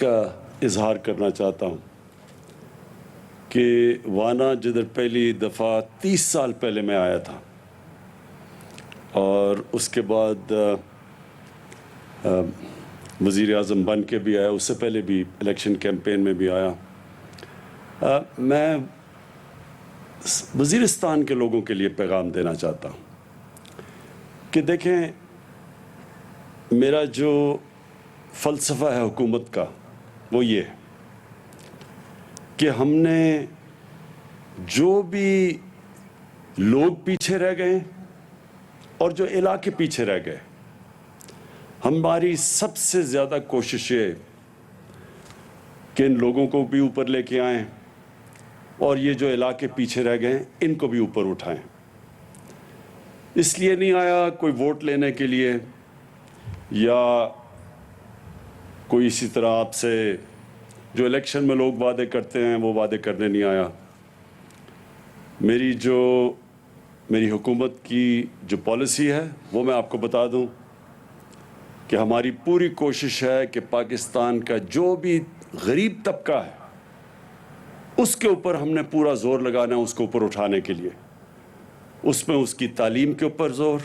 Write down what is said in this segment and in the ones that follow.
کا اظہار کرنا چاہتا ہوں کہ وانا جدھر پہلی دفعہ 30 سال پہلے میں آیا تھا اور اس کے بعد وزیر اعظم بن کے بھی آیا، اس سے پہلے بھی الیکشن کیمپین میں بھی آیا، میں وزیرستان کے لوگوں کے لیے پیغام دینا چاہتا ہوں کہ دیکھیں، میرا جو فلسفہ ہے حکومت کا وہ یہ ہے کہ ہم نے جو بھی لوگ پیچھے رہ گئے اور جو علاقے پیچھے رہ گئے، ہماری سب سے زیادہ کوشش ہے کہ ان لوگوں کو بھی اوپر لے کے آئیں اور یہ جو علاقے پیچھے رہ گئے ان کو بھی اوپر اٹھائیں۔ اس لیے نہیں آیا کوئی ووٹ لینے کے لیے یا کوئی اسی طرح آپ سے جو الیکشن میں لوگ وعدے کرتے ہیں وہ وعدے کرنے نہیں آیا۔ میری حکومت کی جو پالیسی ہے وہ میں آپ کو بتا دوں کہ ہماری پوری کوشش ہے کہ پاکستان کا جو بھی غریب طبقہ ہے اس کے اوپر ہم نے پورا زور لگانا ہے، اس کو اوپر اٹھانے کے لیے۔ اس میں اس کی تعلیم کے اوپر زور،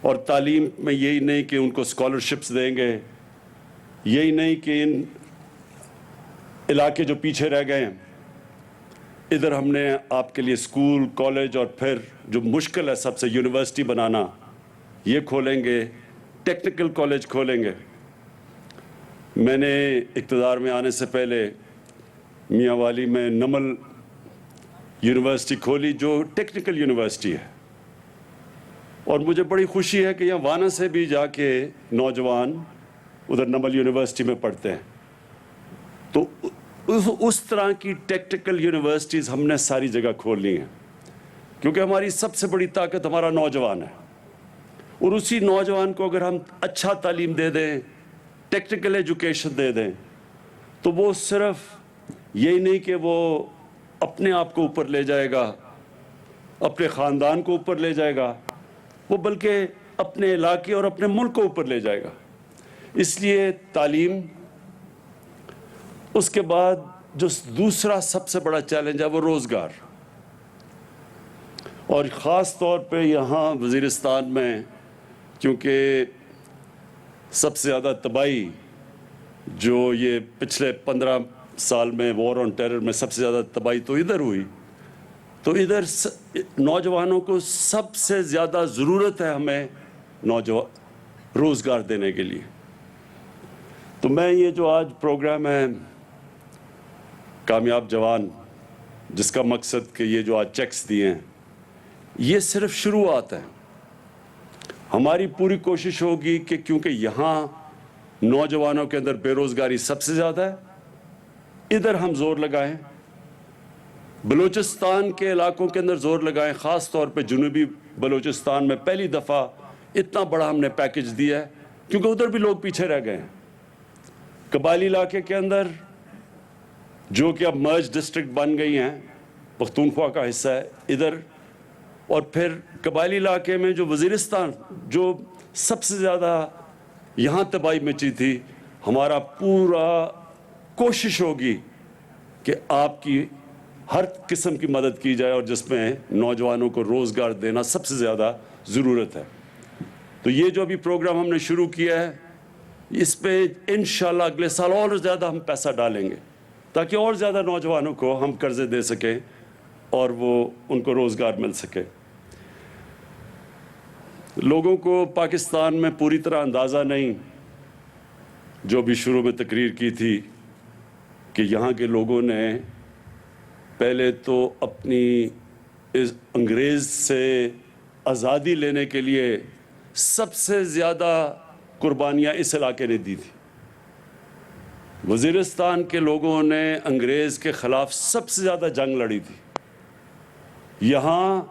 اور تعلیم میں یہی نہیں کہ ان کو اسکالرشپس دیں گے، یہی نہیں کہ ان علاقے جو پیچھے رہ گئے ہیں ادھر ہم نے آپ کے لیے اسکول، کالج اور پھر جو مشکل ہے سب سے یونیورسٹی بنانا، یہ کھولیں گے، ٹیکنیکل کالج کھولیں گے۔ میں نے اقتدار میں آنے سے پہلے میاں والی میں نمل یونیورسٹی کھولی جو ٹیکنیکل یونیورسٹی ہے، اور مجھے بڑی خوشی ہے کہ یہاں وانا سے بھی جا کے نوجوان ادھر نمل یونیورسٹی میں پڑھتے ہیں۔ تو اس طرح کی ٹیکنیکل یونیورسٹیز ہم نے ساری جگہ کھول لی ہیں، کیونکہ ہماری سب سے بڑی طاقت ہمارا نوجوان ہے، اور اسی نوجوان کو اگر ہم اچھا تعلیم دے دیں، ٹیکنیکل ایجوکیشن دے دیں، تو وہ صرف یہی نہیں کہ وہ اپنے آپ کو اوپر لے جائے گا، اپنے خاندان کو اوپر لے جائے گا، وہ بلکہ اپنے علاقے اور اپنے ملک کو اوپر لے جائے گا۔ اس لیے تعلیم، اس کے بعد جو دوسرا سب سے بڑا چیلنج ہے وہ روزگار، اور خاص طور پہ یہاں وزیرستان میں کیونکہ سب سے زیادہ تباہی جو یہ پچھلے 15 سال میں وار آن ٹیرر میں سب سے زیادہ تباہی تو ادھر ہوئی، تو ادھر نوجوانوں کو سب سے زیادہ ضرورت ہے ہمیں روزگار دینے کے لیے۔ تو میں یہ جو آج پروگرام ہے کامیاب جوان، جس کا مقصد کہ یہ جو آج چیکس دیے ہیں، یہ صرف شروعات ہے۔ ہماری پوری کوشش ہوگی کہ کیونکہ یہاں نوجوانوں کے اندر بے روزگاری سب سے زیادہ ہے، ادھر ہم زور لگائیں، بلوچستان کے علاقوں کے اندر زور لگائیں، خاص طور پہ جنوبی بلوچستان میں پہلی دفعہ اتنا بڑا ہم نے پیکج دیا ہے کیونکہ ادھر بھی لوگ پیچھے رہ گئے ہیں۔ قبائلی علاقے کے اندر جو کہ اب مرج ڈسٹرکٹ بن گئی ہیں، پختونخوا کا حصہ ہے ادھر، اور پھر قبائلی علاقے میں جو وزیرستان جو سب سے زیادہ یہاں تباہی مچی تھی، ہمارا پورا کوشش ہوگی کہ آپ کی ہر قسم کی مدد کی جائے، اور جس میں نوجوانوں کو روزگار دینا سب سے زیادہ ضرورت ہے۔ تو یہ جو ابھی پروگرام ہم نے شروع کیا ہے، اس پہ انشاءاللہ اگلے سال اور زیادہ ہم پیسہ ڈالیں گے تاکہ اور زیادہ نوجوانوں کو ہم قرضے دے سکیں اور وہ ان کو روزگار مل سکے۔ لوگوں کو پاکستان میں پوری طرح اندازہ نہیں، جو بھی شروع میں تقریر کی تھی، کہ یہاں کے لوگوں نے پہلے تو اپنی اس انگریز سے آزادی لینے کے لیے سب سے زیادہ قربانیاں اس علاقے نے دی تھی۔ وزیرستان کے لوگوں نے انگریز کے خلاف سب سے زیادہ جنگ لڑی تھی، یہاں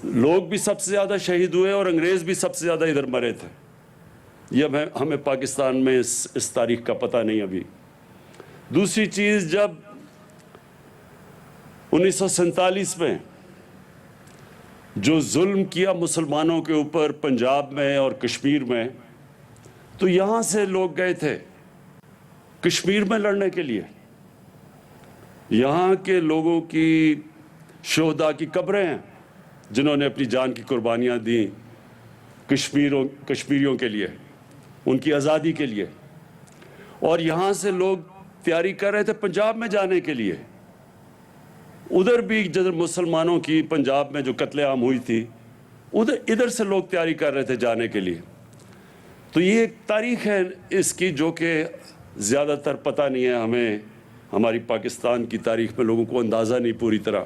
لوگ بھی سب سے زیادہ شہید ہوئے اور انگریز بھی سب سے زیادہ ادھر مرے تھے۔ یہ ہمیں پاکستان میں اس تاریخ کا پتہ نہیں ابھی۔ دوسری چیز، جب 1947 میں جو ظلم کیا مسلمانوں کے اوپر پنجاب میں اور کشمیر میں، تو یہاں سے لوگ گئے تھے کشمیر میں لڑنے کے لیے. یہاں کے لوگوں کی شہداء کی قبریں ہیں جنہوں نے اپنی جان کی قربانیاں دیں کشمیریوں کے لیے, ان کی آزادی کے لیے. اور یہاں سے لوگ تیاری کر رہے تھے پنجاب میں جانے کے لیے. ادھر بھی جدھر مسلمانوں کی پنجاب میں جو قتل عام ہوئی تھی, ادھر سے لوگ تیاری کر رہے تھے جانے کے لیے. تو یہ ایک تاریخ ہے اس کی جو کہ زیادہ تر پتہ نہیں ہے ہمیں. ہماری پاکستان کی تاریخ میں لوگوں کو اندازہ نہیں پوری طرح,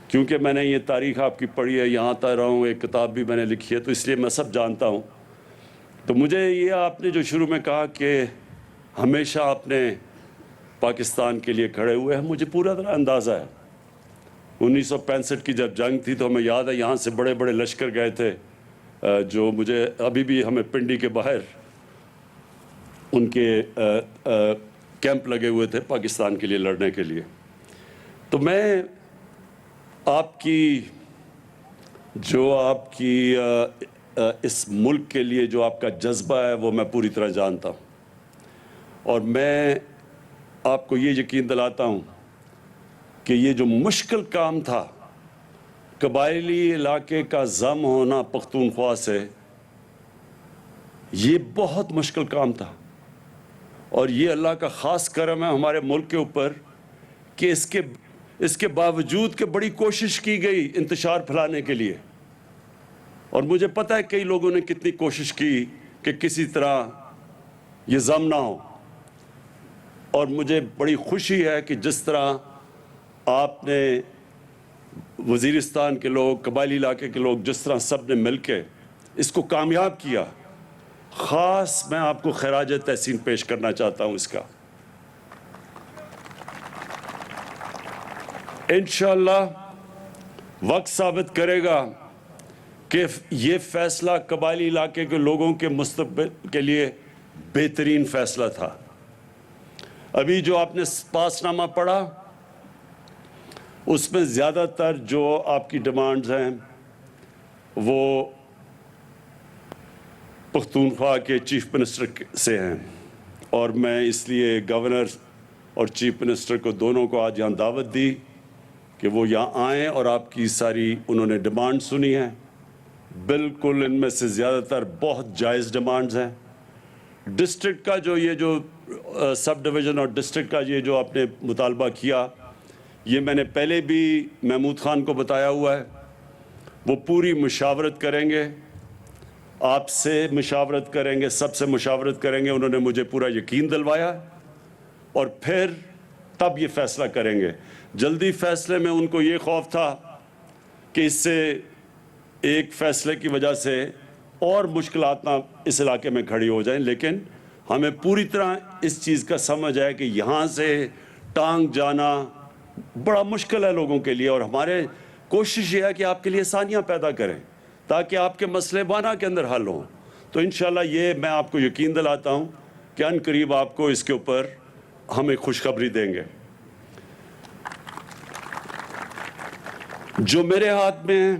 کیونکہ میں نے یہ تاریخ آپ کی پڑھی ہے, یہاں تک رہا ہوں, ایک کتاب بھی میں نے لکھی ہے, تو اس لیے میں سب جانتا ہوں. تو مجھے یہ آپ نے جو شروع میں کہا کہ ہمیشہ آپ نے پاکستان کے لیے کھڑے ہوئے ہیں, مجھے پورا طرح اندازہ ہے. 1965 کی جب جنگ تھی تو ہمیں یاد ہے یہاں سے بڑے بڑے لشکر گئے تھے, جو مجھے ابھی بھی ہمیں پنڈی کے باہر ان کے کیمپ لگے ہوئے تھے پاکستان کے لیے لڑنے کے لیے. تو میں آپ کی اس ملک کے لیے جو آپ کا جذبہ ہے وہ میں پوری طرح جانتا ہوں, اور میں آپ کو یہ یقین دلاتا ہوں کہ یہ جو مشکل کام تھا, قبائلی علاقے کا ضم ہونا پختونخوا سے, یہ بہت مشکل کام تھا. اور یہ اللہ کا خاص کرم ہے ہمارے ملک کے اوپر کہ اس کے باوجود کہ بڑی کوشش کی گئی انتشار پھیلانے کے لیے. اور مجھے پتہ ہے کئی لوگوں نے کتنی کوشش کی کہ کسی طرح یہ ضم نہ ہو. اور مجھے بڑی خوشی ہے کہ جس طرح آپ نے وزیرستان کے لوگ, قبائلی علاقے کے لوگ, جس طرح سب نے مل کے اس کو کامیاب کیا, خاص میں آپ کو خراج تحسین پیش کرنا چاہتا ہوں اس کا. انشاءاللہ وقت ثابت کرے گا کہ یہ فیصلہ قبائلی علاقے کے لوگوں کے مستقبل کے لیے بہترین فیصلہ تھا. ابھی جو آپ نے پاس نامہ پڑھا اس میں زیادہ تر جو آپ کی ڈیمانڈز ہیں وہ پختونخوا کے چیف منسٹر سے ہیں, اور میں اس لیے گورنر اور چیف منسٹر کو دونوں کو آج یہاں دعوت دی کہ وہ یہاں آئیں اور آپ کی ساری انہوں نے ڈیمانڈ سنی ہیں. بالکل ان میں سے زیادہ تر بہت جائز ڈیمانڈز ہیں. ڈسٹرکٹ کا جو سب ڈویژن اور ڈسٹرکٹ کا یہ جو آپ نے مطالبہ کیا, یہ میں نے پہلے بھی محمود خان کو بتایا ہوا ہے. وہ پوری مشاورت کریں گے, آپ سے مشاورت کریں گے, سب سے مشاورت کریں گے. انہوں نے مجھے پورا یقین دلوایا, اور پھر تب یہ فیصلہ کریں گے. جلدی فیصلے میں ان کو یہ خوف تھا کہ اس سے ایک فیصلے کی وجہ سے اور مشکلات نہ اس علاقے میں کھڑی ہو جائیں, لیکن ہمیں پوری طرح اس چیز کا سمجھ ہے کہ یہاں سے ٹانگ جانا بڑا مشکل ہے لوگوں کے لیے, اور ہمارے کوشش یہ ہے کہ آپ کے لیے آسانیاں پیدا کریں تاکہ آپ کے مسئلے بانا کے اندر حل ہوں. تو انشاءاللہ یہ میں آپ کو یقین دلاتا ہوں کہ ان قریب آپ کو اس کے اوپر ہم ایک خوشخبری دیں گے. جو میرے ہاتھ میں ہے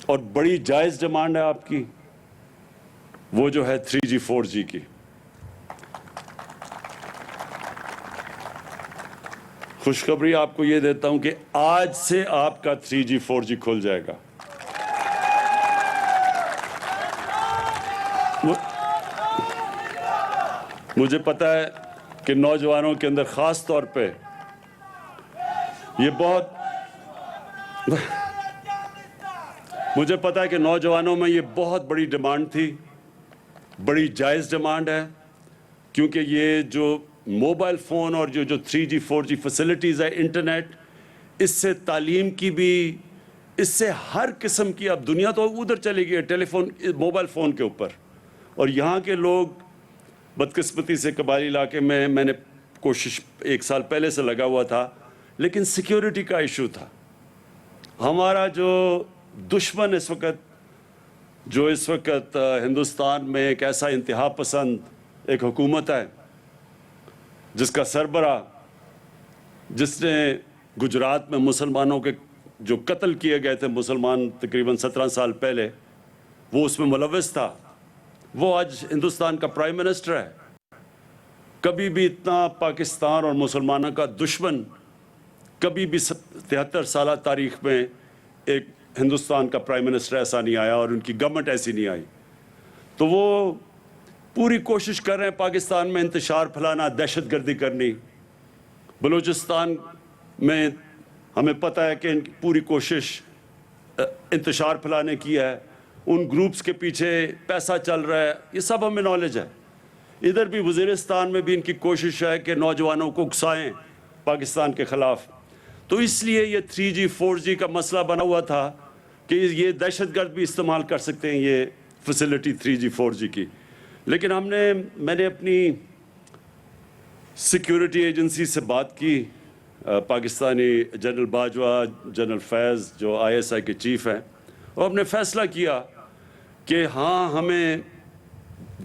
اور بڑی جائز ڈیمانڈ ہے آپ کی, وہ جو ہے 3G 4G کی. خوشخبری آپ کو یہ دیتا ہوں کہ آج سے آپ کا 3G 4G کھل جائے گا. مجھے پتہ ہے کہ نوجوانوں کے اندر خاص طور پہ یہ بہت مجھے پتہ ہے کہ نوجوانوں میں یہ بہت بڑی ڈیمانڈ تھی, بڑی جائز ڈیمانڈ ہے, کیونکہ یہ جو موبائل فون اور جو 3G 4G فیسلٹیز ہے, انٹرنیٹ, اس سے تعلیم کی بھی, اس سے ہر قسم کی, اب دنیا تو ادھر چلی گئی ہے ٹیلی فون موبائل فون کے اوپر. اور یہاں کے لوگ بدقسمتی سے قبائلی علاقے میں نے کوشش 1 سال پہلے سے لگا ہوا تھا, لیکن سیکیورٹی کا ایشو تھا. ہمارا جو دشمن اس وقت ہندوستان میں ایک ایسا انتہا پسند ایک حکومت ہے جس کا سربراہ, جس نے گجرات میں مسلمانوں کے جو قتل کیے گئے تھے مسلمان تقریباً 17 سال پہلے, وہ اس میں ملوث تھا, وہ آج ہندوستان کا پرائم منسٹر ہے. کبھی بھی اتنا پاکستان اور مسلمانوں کا دشمن کبھی بھی 73 سالہ تاریخ میں ایک ہندوستان کا پرائم منسٹر ایسا نہیں آیا اور ان کی گورنمنٹ ایسی نہیں آئی. تو وہ پوری کوشش کر رہے ہیں پاکستان میں انتشار پھیلانا، دہشت گردی کرنی. بلوچستان میں ہمیں پتہ ہے کہ ان کی پوری کوشش انتشار پھیلانے کی ہے، ان گروپس کے پیچھے پیسہ چل رہا ہے، یہ سب ہمیں نالج ہے. ادھر بھی وزیرستان میں بھی ان کی کوشش ہے کہ نوجوانوں کو اکسائیں پاکستان کے خلاف. تو اس لیے یہ 3G 4G کا مسئلہ بنا ہوا تھا کہ یہ دہشت گرد بھی استعمال کر سکتے ہیں یہ فیسلٹی 3G 4G کی. لیکن میں نے اپنی سیکیورٹی ایجنسی سے بات کی، پاکستانی جنرل باجوہ، جنرل فیض جو ISI کے چیف ہیں، اور ہم نے فیصلہ کیا کہ ہاں ہمیں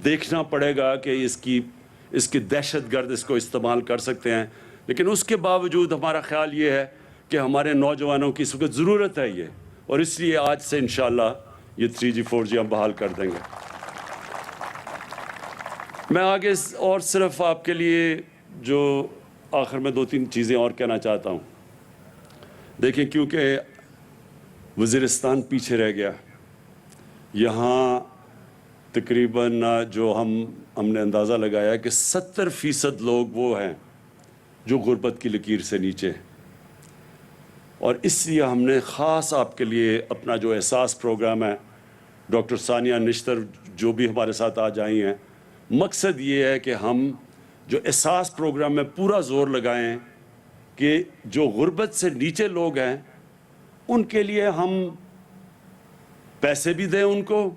دیکھنا پڑے گا کہ اس کی دہشت گرد اس کو استعمال کر سکتے ہیں. لیکن اس کے باوجود ہمارا خیال یہ ہے کہ ہمارے نوجوانوں کی اس وقت ضرورت ہے یہ، اور اس لیے آج سے انشاءاللہ یہ 3G 4G ہم بحال کر دیں گے. میں آگے اور صرف آپ کے لیے جو آخر میں 2-3 چیزیں اور کہنا چاہتا ہوں. دیکھیں، کیونکہ وزیرستان پیچھے رہ گیا، یہاں تقریباً جو ہم نے اندازہ لگایا کہ 70% لوگ وہ ہیں جو غربت کی لکیر سے نیچے. اور اس لیے ہم نے خاص آپ کے لیے اپنا جو احساس پروگرام ہے، ڈاکٹر ثانیہ نشتر جو بھی ہمارے ساتھ آج آئی ہیں، مقصد یہ ہے کہ ہم جو احساس پروگرام میں پورا زور لگائیں کہ جو غربت سے نیچے لوگ ہیں ان کے لیے ہم پیسے بھی دیں، ان کو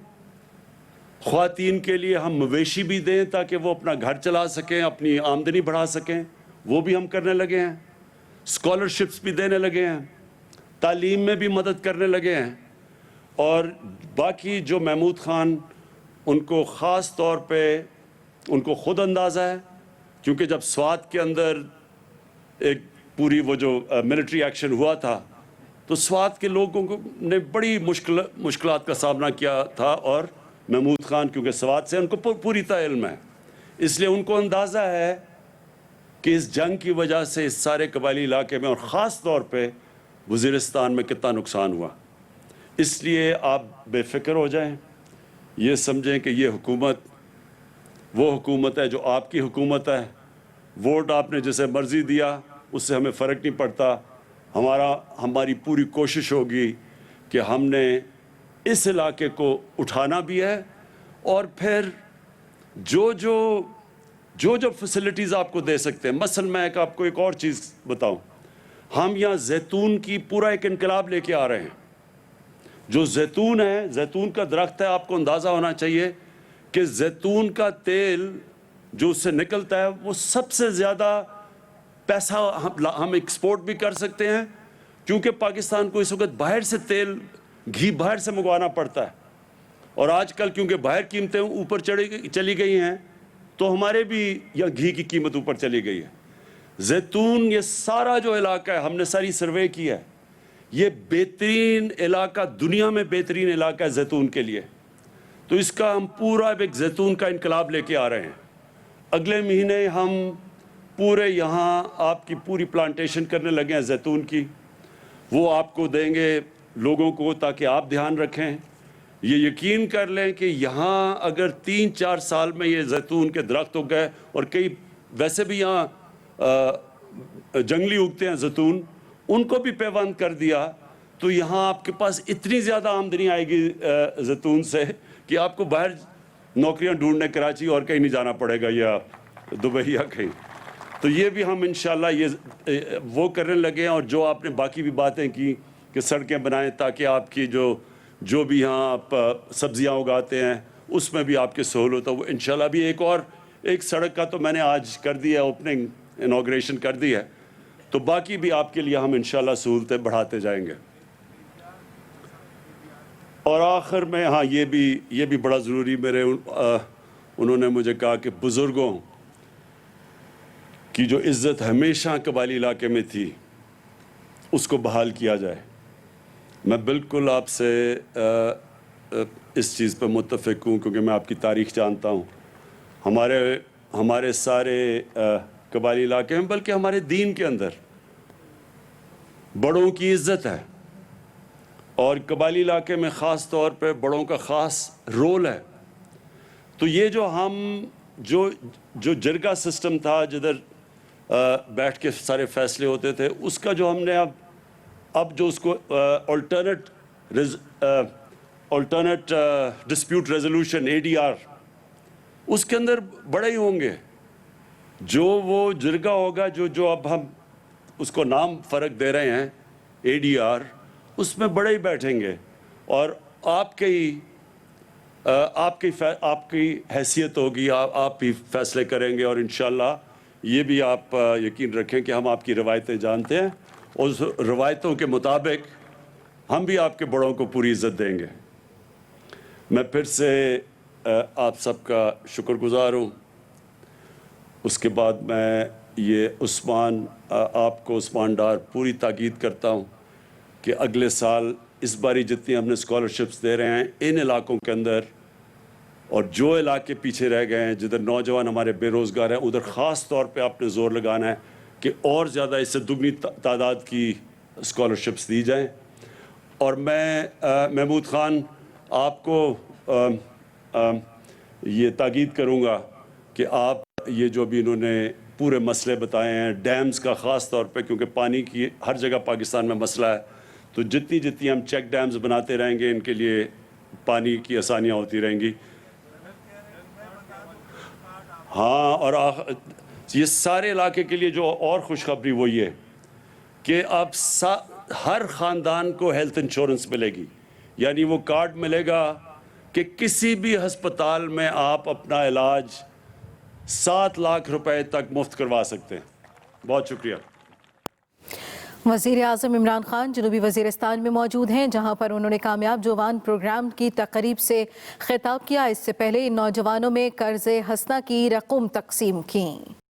خواتین کے لیے ہم مویشی بھی دیں تاکہ وہ اپنا گھر چلا سکیں، اپنی آمدنی بڑھا سکیں. وہ بھی ہم کرنے لگے ہیں. اسکالرشپس بھی دینے لگے ہیں، تعلیم میں بھی مدد کرنے لگے ہیں. اور باقی جو محمود خان، ان کو خاص طور پہ ان کو خود اندازہ ہے، کیونکہ جب سوات کے اندر ایک پوری وہ جو ملٹری ایکشن ہوا تھا تو سوات کے لوگوں نے بڑی مشکلات کا سامنا کیا تھا، اور محمود خان کیونکہ سوات سے ان کو پوری طرح علم ہے، اس لیے ان کو اندازہ ہے کہ اس جنگ کی وجہ سے اس سارے قبائلی علاقے میں اور خاص طور پہ وزیرستان میں کتنا نقصان ہوا. اس لیے آپ بے فکر ہو جائیں، یہ سمجھیں کہ یہ حکومت وہ حکومت ہے جو آپ کی حکومت ہے. ووٹ آپ نے جسے مرضی دیا اس سے ہمیں فرق نہیں پڑتا. ہماری پوری کوشش ہوگی کہ ہم نے اس علاقے کو اٹھانا بھی ہے، اور پھر جو فیسلٹیز آپ کو دے سکتے ہیں. مثلا میں آپ کو ایک اور چیز بتاؤں، ہم یہاں زیتون کی پورا ایک انقلاب لے کے آ رہے ہیں. جو زیتون ہے، زیتون کا درخت ہے، آپ کو اندازہ ہونا چاہیے کہ زیتون کا تیل جو اس سے نکلتا ہے وہ سب سے زیادہ پیسہ ہم ایکسپورٹ بھی کر سکتے ہیں، کیونکہ پاکستان کو اس وقت باہر سے گھی باہر سے منگوانا پڑتا ہے. اور آج کل کیونکہ باہر قیمتیں اوپر چلی گئی ہیں تو ہمارے بھی یہاں گھی کی قیمت اوپر چلی گئی ہے. زیتون، یہ سارا جو علاقہ ہے، ہم نے ساری سروے کی ہے، یہ بہترین علاقہ، دنیا میں بہترین علاقہ ہے زیتون کے لیے. تو اس کا ہم پورا ایک زیتون کا انقلاب لے کے آ رہے ہیں. اگلے مہینے ہم پورے یہاں آپ کی پوری پلانٹیشن کرنے لگے ہیں زیتون کی. وہ آپ کو دیں گے لوگوں کو تاکہ آپ دھیان رکھیں. یہ یقین کر لیں کہ یہاں اگر 3-4 سال میں یہ زیتون کے درخت ہو گئے، اور کئی ویسے بھی یہاں جنگلی اگتے ہیں زیتون، ان کو بھی پیوند کر دیا تو یہاں آپ کے پاس اتنی زیادہ آمدنی آئے گی زیتون سے کہ آپ کو باہر نوکریاں ڈھونڈنے کراچی اور کہیں نہیں جانا پڑے گا، یا دبئی یا کہیں. تو یہ بھی ہم انشاءاللہ یہ وہ کرنے لگے ہیں. اور جو آپ نے باقی بھی باتیں کی کہ سڑکیں بنائیں تاکہ آپ کی جو بھی یہاں آپ سبزیاں اگاتے ہیں اس میں بھی آپ کی سہولت ہو، وہ انشاءاللہ بھی ایک سڑک کا تو میں نے آج کر دیا ہے، اوپننگ انوگریشن کر دی ہے. تو باقی بھی آپ کے لیے ہم انشاءاللہ سہولتیں بڑھاتے جائیں گے. اور آخر میں ہاں یہ بھی بڑا ضروری انہوں نے مجھے کہا کہ بزرگوں کی جو عزت ہمیشہ قبائلی علاقے میں تھی اس کو بحال کیا جائے. میں بالکل آپ سے اس چیز پہ متفق ہوں، کیونکہ میں آپ کی تاریخ جانتا ہوں. ہمارے ہمارے سارے قبائلی علاقے میں بلکہ ہمارے دین کے اندر بڑوں کی عزت ہے، اور قبائلی علاقے میں خاص طور پہ بڑوں کا خاص رول ہے۔ تو یہ جو جرگہ سسٹم تھا جدھر بیٹھ کے سارے فیصلے ہوتے تھے، اس کا جو ہم نے اب جو اس کو آلٹرنیٹ ڈسپیوٹ ریزولوشن ADR، اس کے اندر بڑے ہی ہوں گے، جو وہ جرگہ ہوگا جو اب ہم اس کو نام فرق دے رہے ہیں ADR، اس میں بڑے ہی بیٹھیں گے، اور آپ کی حیثیت ہوگی، آپ بھی فیصلے کریں گے، اور انشاءاللہ یہ بھی آپ یقین رکھیں کہ ہم آپ کی روایتیں جانتے ہیں، اور اس روایتوں کے مطابق ہم بھی آپ کے بڑوں کو پوری عزت دیں گے۔ میں پھر سے آپ سب کا شکر گزار ہوں۔ اس کے بعد میں یہ آپ کو عثمان ڈار پوری تاکید کرتا ہوں کہ اگلے سال اس باری جتنی ہم نے اسکالرشپس دے رہے ہیں ان علاقوں کے اندر، اور جو علاقے پیچھے رہ گئے ہیں جدھر نوجوان ہمارے بے روزگار ہیں، ادھر خاص طور پہ آپ نے زور لگانا ہے کہ اور زیادہ اس سے دگنی تعداد کی اسکالرشپس دی جائیں۔ اور میں محمود خان آپ کو یہ تاکید کروں گا کہ آپ یہ جو بھی انہوں نے پورے مسئلے بتائے ہیں ڈیمز کا، خاص طور پہ کیونکہ پانی کی ہر جگہ پاکستان میں مسئلہ ہے، تو جتنی ہم چیک ڈیمز بناتے رہیں گے ان کے لیے پانی کی آسانیاں ہوتی رہیں گی۔ ہاں، اور یہ سارے علاقے کے لیے جو اور خوشخبری وہ یہ کہ اب ہر خاندان کو ہیلتھ انشورنس ملے گی، یعنی وہ کارڈ ملے گا کہ کسی بھی ہسپتال میں آپ اپنا علاج 7 لاکھ روپے تک مفت کروا سکتے ہیں۔ بہت شکریہ۔ وزیر اعظم عمران خان جنوبی وزیرستان میں موجود ہیں، جہاں پر انہوں نے کامیاب جوان پروگرام کی تقریب سے خطاب کیا۔ اس سے پہلے ان نوجوانوں میں قرض حسنہ کی رقم تقسیم کی۔